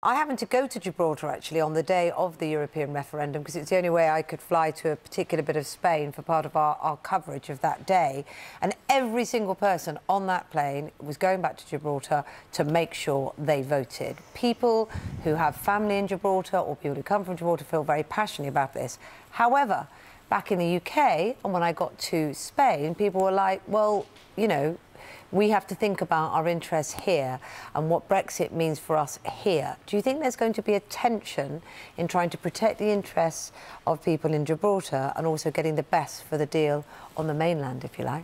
I happened to go to Gibraltar, actually, on the day of the European referendum, because it's the only way I could fly to a particular bit of Spain for part of our coverage of that day. And every single person on that plane was going back to Gibraltar to make sure they voted. People who have family in Gibraltar or people who come from Gibraltar feel very passionately about this. However, back in the UK, and when I got to Spain, people were like, well, you know, we have to think about our interests here and what Brexit means for us here. Do you think there's going to be a tension in trying to protect the interests of people in Gibraltar and also getting the best for the deal on the mainland, if you like?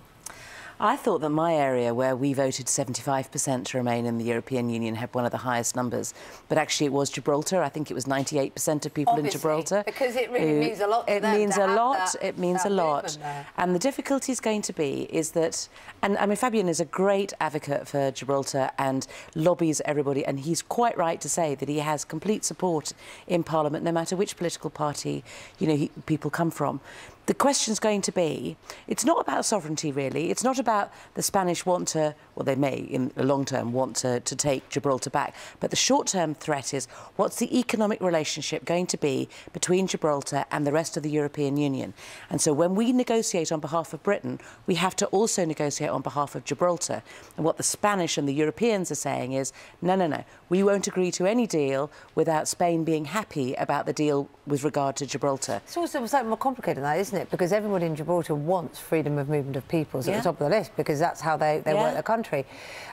I thought that my area, where we voted 75% to remain in the European Union, had one of the highest numbers. But actually, it was Gibraltar. I think it was 98% of people in Gibraltar. Because it really means a lot to them. It means a lot. It means a lot. And the difficulty is going to be is that, and I mean, Fabian is a great advocate for Gibraltar and lobbies everybody. And he's quite right to say that he has complete support in Parliament, no matter which political party, you know, people come from. The question's going to be, it's not about sovereignty, really. It's not about the Spanish want to, well, they may, in the long term, want to take Gibraltar back. But the short-term threat is, what's the economic relationship going to be between Gibraltar and the rest of the European Union? And so when we negotiate on behalf of Britain, we have to also negotiate on behalf of Gibraltar. And what the Spanish and the Europeans are saying is, no, no, no, we won't agree to any deal without Spain being happy about the deal with regard to Gibraltar. It's also slightly more complicated than that, isn't it? Because everybody in Gibraltar wants freedom of movement of peoples at the top of the list, because that's how they work the country.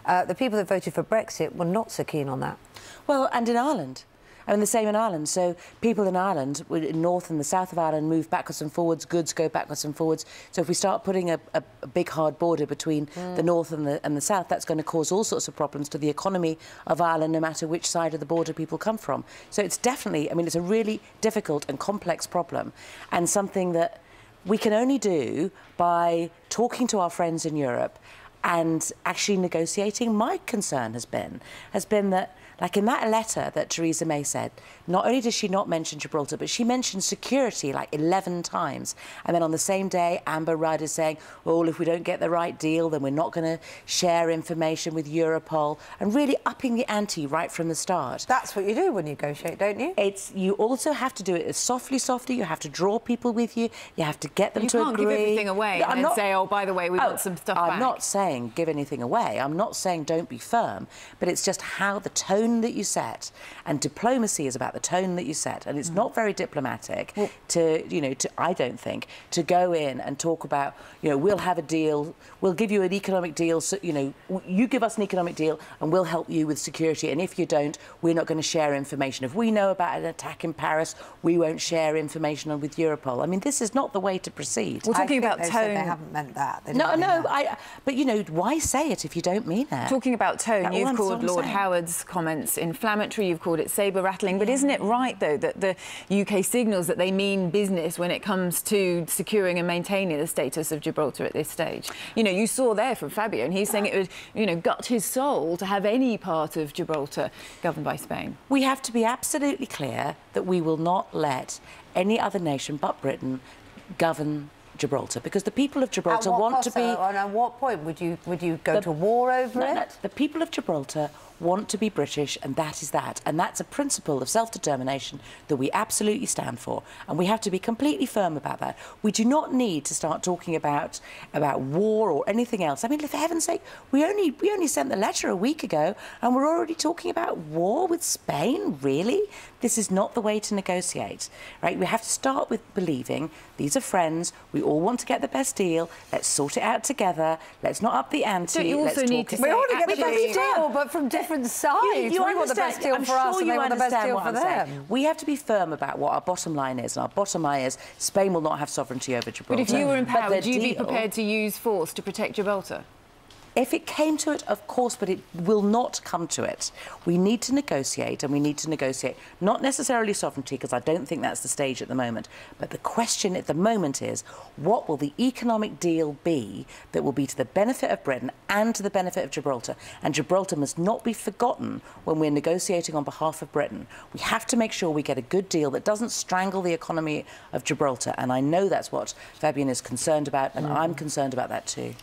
The people that voted for Brexit were not so keen on that. Well, and in Ireland. I mean, the same in Ireland. So people in Ireland, in north and the south of Ireland, move backwards and forwards, goods go backwards and forwards. So if we start putting a big hard border between the north and the south, that's going to cause all sorts of problems to the economy of Ireland, no matter which side of the border people come from. So it's definitely, I mean, it's a really difficult and complex problem, and something that we can only do by talking to our friends in Europe and actually negotiating. My concern has been that, like in that letter that Theresa May said, not only does she not mention Gibraltar, but she mentioned security like 11 times. And then on the same day, Amber Rudd is saying, well, if we don't get the right deal, then we're not going to share information with Europol, and really upping the ante right from the start. That's what you do when you negotiate, don't you? You also have to do it as softly. You have to draw people with you. You have to get them to agree. You can't give everything away and then say, oh, by the way, we want some stuff back. I'm not saying give anything away. I'm not saying don't be firm. But it's just how the tone that you set, and diplomacy is about the tone that you set, and it's not very diplomatic I don't think, to go in and talk about, you know, we'll have a deal, we'll give you an economic deal, so, you know, you give us an economic deal and we'll help you with security, and if you don't, we're not going to share information. If we know about an attack in Paris, we won't share information with Europol. I mean, this is not the way to proceed. We're talking about tone. They haven't meant that. But, you know, why say it if you don't mean it? Talking about tone, you've called Lord Howard's comments inflammatory, you've called it sabre-rattling, but isn't it right, though, that the UK signals that they mean business when it comes to securing and maintaining the status of Gibraltar at this stage? You know, you saw there from Fabio, and he's saying it would, you know, gut his soul to have any part of Gibraltar governed by Spain. We have to be absolutely clear that we will not let any other nation but Britain govern Gibraltar, because the people of Gibraltar want to be... And at what point would you go to war over it? No, the people of Gibraltar want to be British, and that is that. And that's a principle of self-determination that we absolutely stand for, and we have to be completely firm about that. We do not need to start talking about war or anything else. I mean, for heaven's sake, we only sent the letter a week ago, and we're already talking about war with Spain? Really? This is not the way to negotiate, right? We have to start with believing these are friends, we all want to get the best deal, let's sort it out together, let's not up the ante. So you also need to say, we want to get the best deal, but from different sides. You we want the best deal for us, and they want the best deal for them. We have to be firm about what our bottom line is, and our bottom line is Spain will not have sovereignty over Gibraltar. But if you were in power, would you be prepared to use force to protect Gibraltar? If it came to it, of course, but it will not come to it. We need to negotiate, and we need to negotiate not necessarily sovereignty, because I don't think that's the stage at the moment, but the question at the moment is, what will the economic deal be that will be to the benefit of Britain and to the benefit of Gibraltar? And Gibraltar must not be forgotten when we're negotiating on behalf of Britain. We have to make sure we get a good deal that doesn't strangle the economy of Gibraltar, and I know that's what Fabian is concerned about, and I'm concerned about that too.